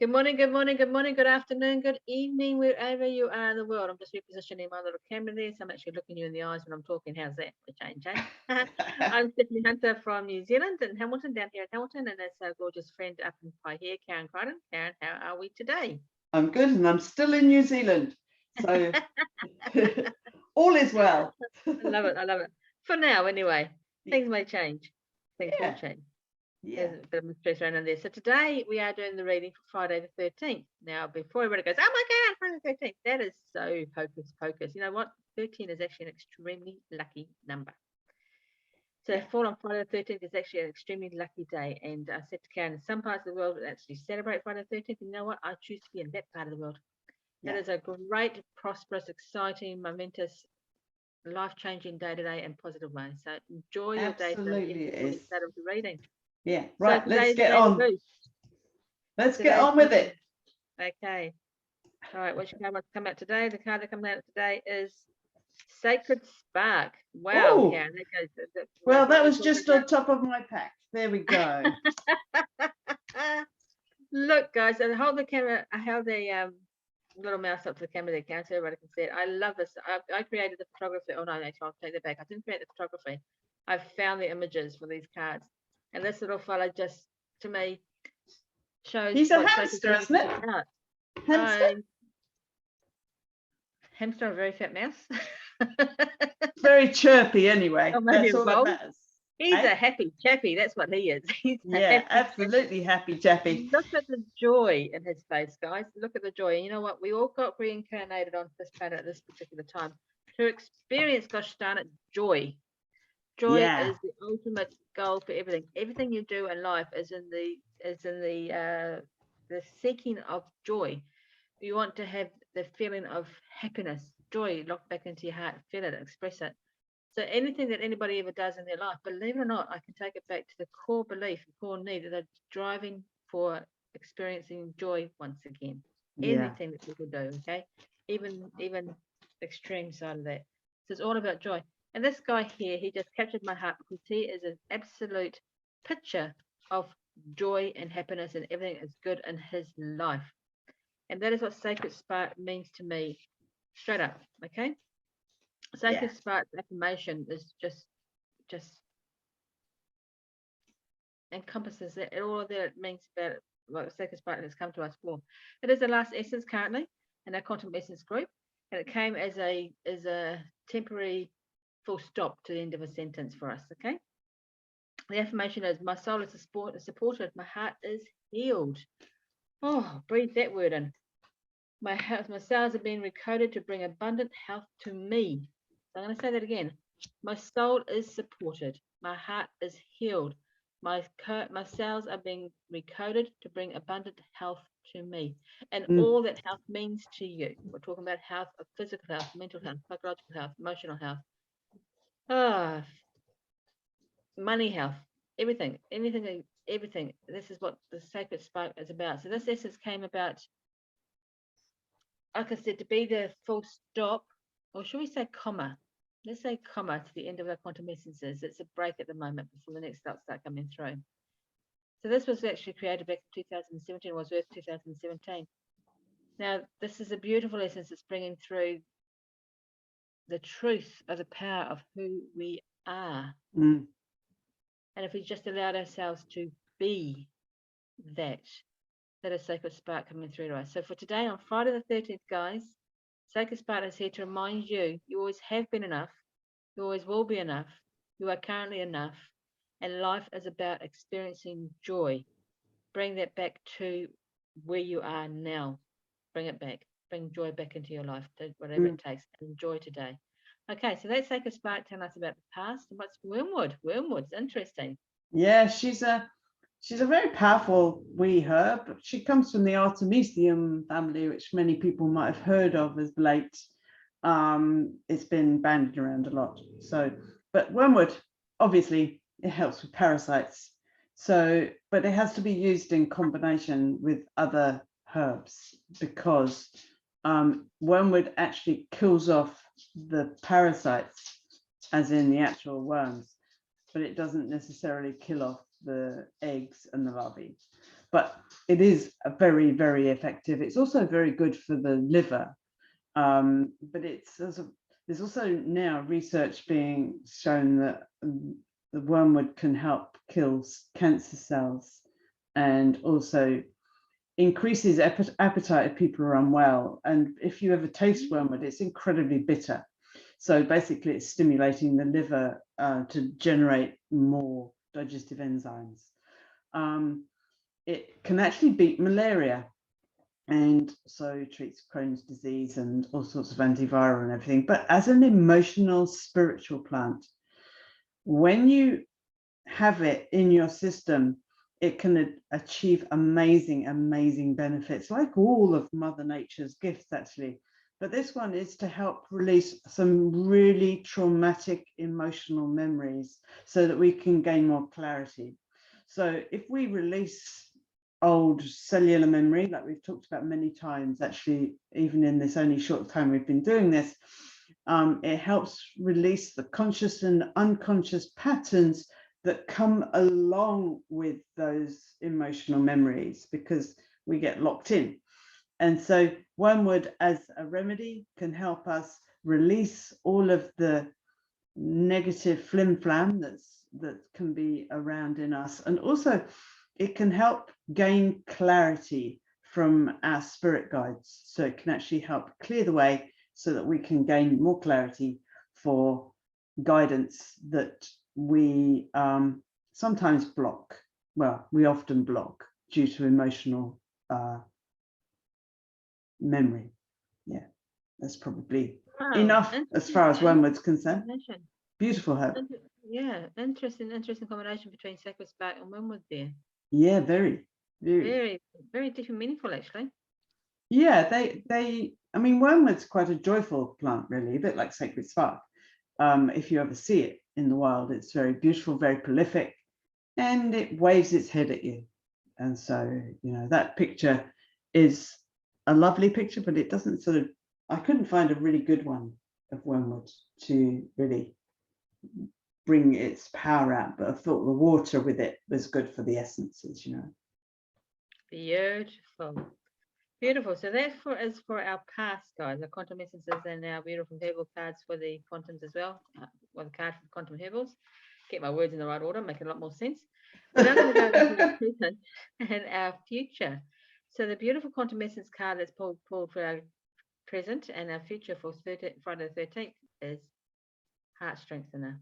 Good morning, good morning, good morning, good afternoon, good evening, wherever you are in the world. I'm just repositioning my little camera there, so I'm actually looking you in the eyes when I'm talking. How's that for change, eh? I'm Stephanie Hunter from New Zealand in Hamilton, down here in Hamilton, and that's our gorgeous friend up in Pai here, Karen Crichton. Karen, how are we today? I'm good, and I'm still in New Zealand, so all is well. I love it, I love it. For now, anyway, Yeah, things may change. Things will change. yeah. There's a bit of stress around in there. So today we are doing the reading for Friday the 13th. Now, before everybody goes, oh my God, Friday the 13th, that is so hocus pocus. You know what? 13 is actually an extremely lucky number. So Yeah, fall on Friday the 13th is actually an extremely lucky day. And I said to Karen, in some parts of the world actually celebrate Friday the 13th. And you know what? I choose to be in that part of the world. That yeah. is a great, prosperous, exciting, momentous, life-changing day today in positive way. So enjoy your day today, Absolutely, even it before we is. start with the reading. Yeah, So right. Let's today's get daily on. boost. Let's get Today's on with it. okay. All right, which card wants to come out today? The card that comes out today is Sacred Spark. Wow, Oh, Karen, that goes. well, That's what that we're was talking just on top of my pack. There we go. about. Look, guys, and hold the camera. I held the little mouse up to the camera there, Karen, so everybody can see it. I love this. I created the photography. Oh no, actually, I'll take that back. I didn't create the photography. I found the images for these cards, and this little fella just, to me, shows He's a what sacred hamster, spark isn't is it? about. Hamster? I hamster, a very fat mouse. Very chirpy anyway. Or maybe That's a all that mole. matters. He's Eh? a happy chappy. That's what he is. He's a Yeah, happy chappy. absolutely happy chappy. Look at the joy in his face, guys. Look at the joy. And you know what? We all got reincarnated on this planet at this particular time to experience, gosh darn it, joy. Joy Yeah, is the ultimate goal for everything. Everything you do in life is in the seeking of joy. You want to have the feeling of happiness, joy locked back into your heart, feel it, express it. So anything that anybody ever does in their life, believe it or not, I can take it back to the core belief, core need that they're driving for experiencing joy once again. yeah, Anything that people do, okay? Even extreme side of that. So it's all about joy. And this guy here, he just captured my heart because he is an absolute picture of joy and happiness and everything is good in his life. And that is what sacred spark means to me, straight up. Okay. yeah. Sacred spark affirmation is just encompasses it all that it means about what sacred spark has come to us for. It is the last essence currently in our quantum essence group, and it came as a temporary full stop to the end of a sentence for us. Okay. The affirmation is my soul is supported, my heart is healed. Oh, breathe that word in. My health, my cells are being recoded to bring abundant health to me. So I'm going to say that again. My soul is supported. My heart is healed. My cells are being recoded to bring abundant health to me. And Mm, all that health means to you. We're talking about health of physical health, mental health, psychological health, emotional health. Ah, money health, everything, anything, everything. This is what the sacred spark is about. So this essence came about, like I said, to be the full stop, or should we say comma? Let's say comma to the end of our quantum essences. It's a break at the moment before the next start coming through. So this was actually created back in 2017, was Earth 2017. Now, this is a beautiful essence that's bringing through the truth of the power of who we are. mm. And if we just allowed ourselves to be that, that is sacred spark coming through to us. So for today, on Friday the 13th, guys, Sacred Spark is here to remind you you always have been enough, you always will be enough, you are currently enough, and life is about experiencing joy. Bring that back to where you are now. Bring it back. Bring joy back into your life, whatever Mm. it takes. Enjoy today. Okay, so that's Sacred Spark telling us about the past. And what's Wormwood? Wormwood's interesting. Yeah, she's a very powerful wee herb. She comes from the Artemisium family, which many people might have heard of as late. It's been bandied around a lot. So, but wormwood, obviously, it helps with parasites. So, but it has to be used in combination with other herbs because wormwood actually kills off the parasites, as in the actual worms, but it doesn't necessarily kill off the eggs and the larvae. but it is a very, very effective. It's also very good for the liver. But there's also now research being shown that the wormwood can help kill cancer cells, and also increases appetite if people are unwell. And if you ever taste wormwood, it's incredibly bitter. So basically, it's stimulating the liver to generate more digestive enzymes. It can actually beat malaria, and so treats Crohn's disease and all sorts of antiviral and everything. But as an emotional, spiritual plant, when you have it in your system, it can achieve amazing, amazing benefits, like all of Mother Nature's gifts, actually. But this one is to help release some really traumatic emotional memories so that we can gain more clarity. So if we release old cellular memory, like we've talked about many times, actually, even in this only short time we've been doing this, it helps release the conscious and unconscious patterns that come along with those emotional memories, because we get locked in. And so wormwood as a remedy can help us release all of the negative flim flam that can be around in us. And also it can help gain clarity from our spirit guides. So it can actually help clear the way so that we can gain more clarity for guidance that we sometimes block. Well, we often block due to emotional memory. Yeah, that's probably enough as far as wormwood's concerned. Beautiful herb. Yeah, interesting combination between sacred spark and wormwood there. Yeah, very, very different, meaningful, actually. Yeah, I mean, wormwood's quite a joyful plant, really, a bit like sacred spark. If you ever see it in the wild, it's very beautiful, very prolific, and it waves its head at you. And so, you know, that picture is a lovely picture, but it doesn't sort of, I couldn't find a really good one of wormwood to really bring its power out, but I thought the water with it was good for the essences, you know. Beautiful. So that is for our past, guys, our quantum essences and our beautiful herbal cards for the quantums as well. Well, the card for quantum herbals. Get my words in the right order, make a lot more sense. We're now going to go into the present and our future. So the beautiful quantum essence card that's pulled for our present and our future for Friday the 13th is Heart Strengthener.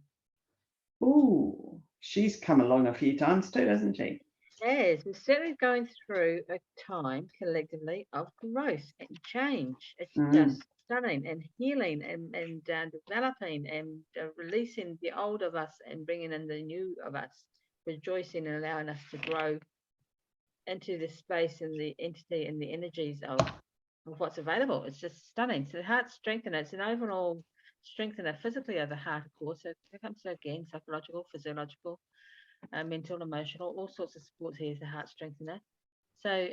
Oh, she's come along a few times too, hasn't she? Yes, we're certainly going through a time collectively of growth and change. It's just stunning, and healing and developing and releasing the old of us and bringing in the new of us, rejoicing and allowing us to grow into the space and the entity and the energies of what's available. It's just stunning. So the heart strengthener, it's an overall strengthener physically of the heart, of course. So it comes to, again, psychological, physiological, mental, emotional, all sorts of supports here is the heart strengthener. So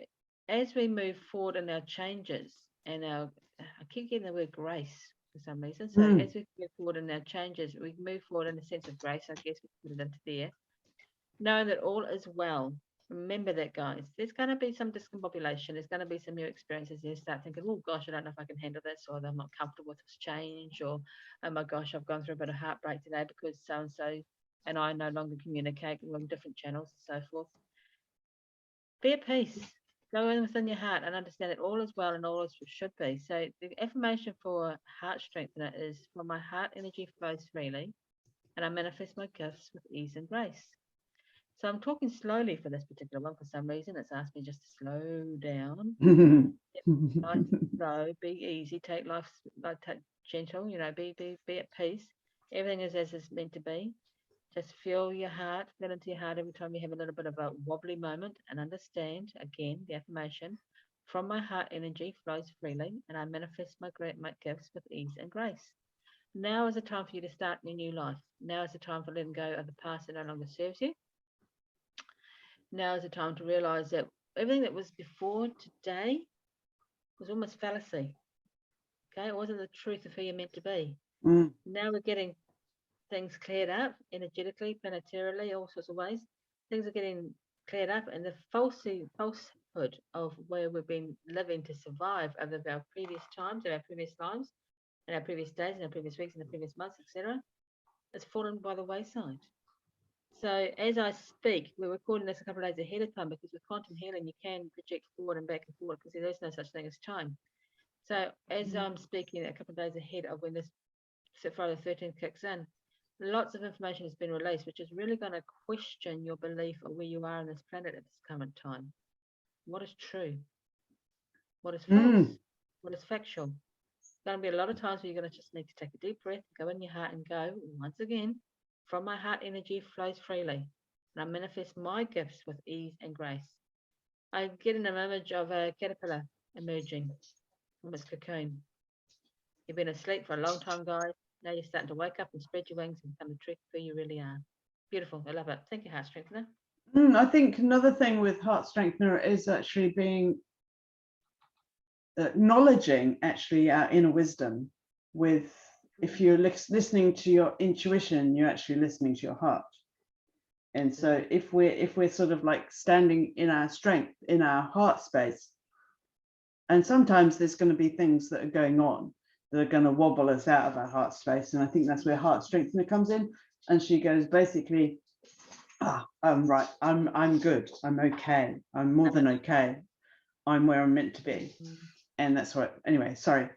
as we move forward in our changes and I keep getting the word grace for some reason. So as we move forward in our changes, we move forward in a sense of grace. I guess we put it into there. Knowing that all is well. Remember that, guys. There's going to be some discombobulation. There's going to be some new experiences. You start thinking, oh gosh, I don't know if I can handle this, or I'm not comfortable with this change, or oh my gosh, I've gone through a bit of heartbreak today because so and so and I no longer communicate along different channels and so forth. Be at peace. Go in within your heart and understand that all is well and all is should be. So the affirmation for heart strengthener is, from my heart energy flows freely and I manifest my gifts with ease and grace. So I'm talking slowly for this particular one for some reason. It's asked me just to slow down. Nice and slow, be easy, take life take gentle, be at peace. Everything is as it's meant to be. Just feel your heart, feel into your heart every time you have a little bit of a wobbly moment, and understand again the affirmation. From my heart energy flows freely and I manifest my great gifts with ease and grace. Now is the time for you to start your new life. Now is the time for letting go of the past that no longer serves you. Now is the time to realize that everything that was before today was almost fallacy. Okay, it wasn't the truth of who you're meant to be. Now we're getting things cleared up energetically, planetarily, all sorts of ways. Things are getting cleared up, and the falsehood of where we've been living to survive over our previous times, of our previous lives, and our previous days, and our previous weeks, and the previous months, etc., has fallen by the wayside. So as I speak, we're recording this a couple of days ahead of time because with quantum healing, you can project forward and back and forward because there is no such thing as time. So as I'm speaking a couple of days ahead of when this Friday the 13th kicks in, lots of information has been released, which is really going to question your belief of where you are on this planet at this current time. What is true? What is false? What is factual? Going to be a lot of times where you're going to just need to take a deep breath, go in your heart, and go once again. From my heart, energy flows freely, and I manifest my gifts with ease and grace. I get an image of a caterpillar emerging from its cocoon. You've been asleep for a long time, guys. Now you're starting to wake up and spread your wings and become the truth of who you really are. Beautiful. I love it. Thank you, Heart Strengthener. I think another thing with Heart Strengthener is actually being acknowledging actually our inner wisdom. With if you're listening to your intuition, you're actually listening to your heart. And so if we're sort of like standing in our strength, in our heart space, and sometimes there's going to be things that are going on that are going to wobble us out of our heart space. And I think that's where Heart Strengthener comes in. And she goes basically, I'm right, I'm good, I'm okay, I'm more than okay, I'm where I'm meant to be. And that's what, anyway, sorry,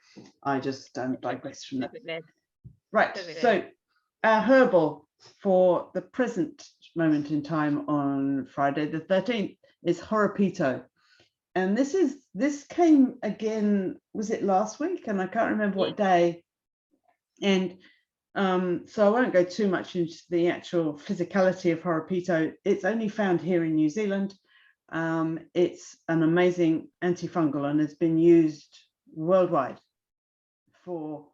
I just digressed from that. Right, so our herbal for the present moment in time on Friday the 13th is Horopito. And this came again, was it last week? And I can't remember what day. And so I won't go too much into the actual physicality of Horopito. It's only found here in New Zealand. It's an amazing antifungal and has been used worldwide for,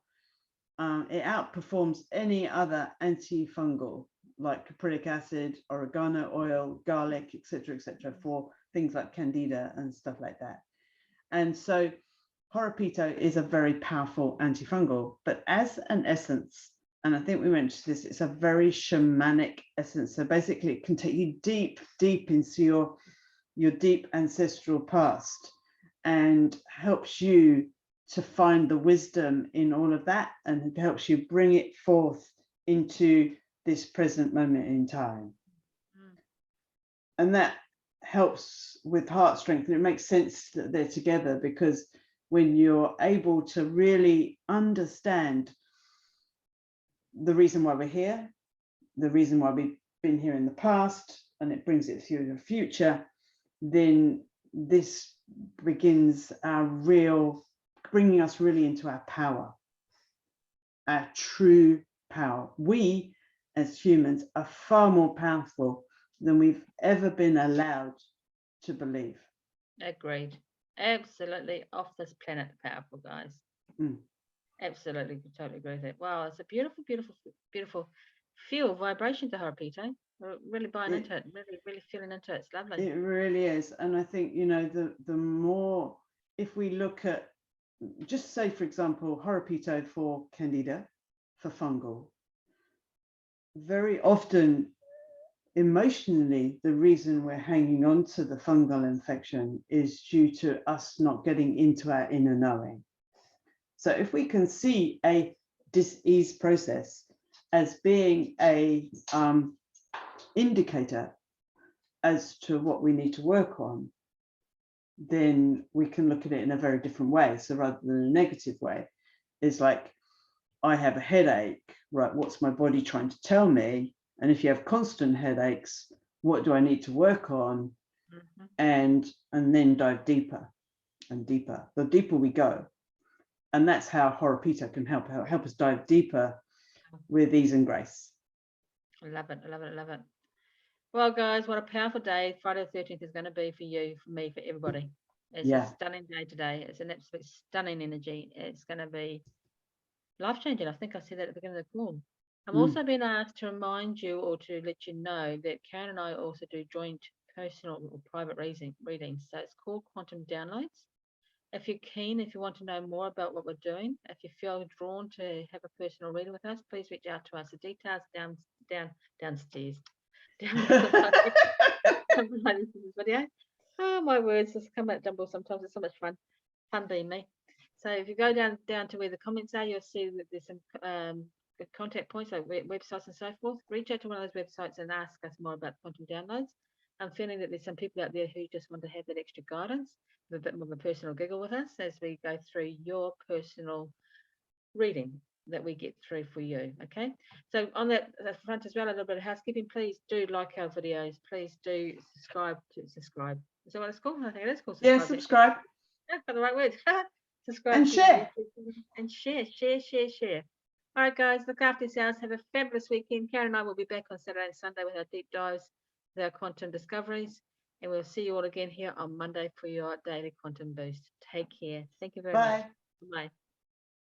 it outperforms any other antifungal like caprylic acid, oregano oil, garlic, etc., for things like candida and stuff like that. And so Horopito is a very powerful antifungal, but as an essence, and I think we mentioned this, it's a very shamanic essence. So basically it can take you deep, deep into your deep ancestral past and helps you to find the wisdom in all of that, and it helps you bring it forth into this present moment in time. And that helps with heart strength, and it makes sense that they're together, because when you're able to really understand the reason why we're here, the reason why we've been here in the past, and it brings it through the future, then this begins our real, bringing us really into our power, our true power. We as humans are far more powerful than we've ever been allowed to believe. Agreed. Absolutely off this planet powerful, guys. Absolutely, totally agree with that. Wow, it's a beautiful, beautiful, beautiful feel vibration to Horopito. We're really buying into it, really feeling into it. It's lovely. It really is. And I think, you know, the more, if we look at, just say, for example, Horopito for candida, for fungal, very often emotionally, the reason we're hanging on to the fungal infection is due to us not getting into our inner knowing. So if we can see a disease process as being a indicator as to what we need to work on, then we can look at it in a very different way. So rather than a negative way, it's like, I have a headache, right? What's my body trying to tell me? And if you have constant headaches, what do I need to work on? And then dive deeper and deeper. The deeper we go. And that's how Horopito can help us dive deeper with ease and grace. I love it. I love it. I love it. Well, guys, what a powerful day Friday the 13th is going to be for you, for me, for everybody. It's a stunning day today. It's an absolute stunning energy. It's going to be life-changing. I think I said that at the beginning of the call. I'm also being asked to remind you, or to let you know, that Karen and I also do joint personal or private readings. So it's called Quantum Downloads. If you're keen, if you want to know more about what we're doing, if you feel drawn to have a personal reading with us, please reach out to us. The details downstairs. Down below. providing for this video. Oh, my words, just come out jumble sometimes. It's so much fun being me. So if you go down to where the comments are, you'll see that there's some good contact points like websites and so forth. Reach out to one of those websites and ask us more about quantum downloads. I'm feeling that there's some people out there who just want to have that extra guidance, a bit more of a personal giggle with us as we go through your personal reading that we get through for you. Okay, so on that front as well, a little bit of housekeeping. Please do like our videos. Please do subscribe. Is that what it's called? I think it is called subscribe. Yeah, subscribe. Yeah, got the right word. Subscribe And to share. and share. All right, guys, look after yourselves. Have a fabulous weekend. Karen and I will be back on Saturday and Sunday with our deep dives, with our quantum discoveries, and we'll see you all again here on Monday for your daily quantum boost. Take care. Thank you very much. Bye. Bye.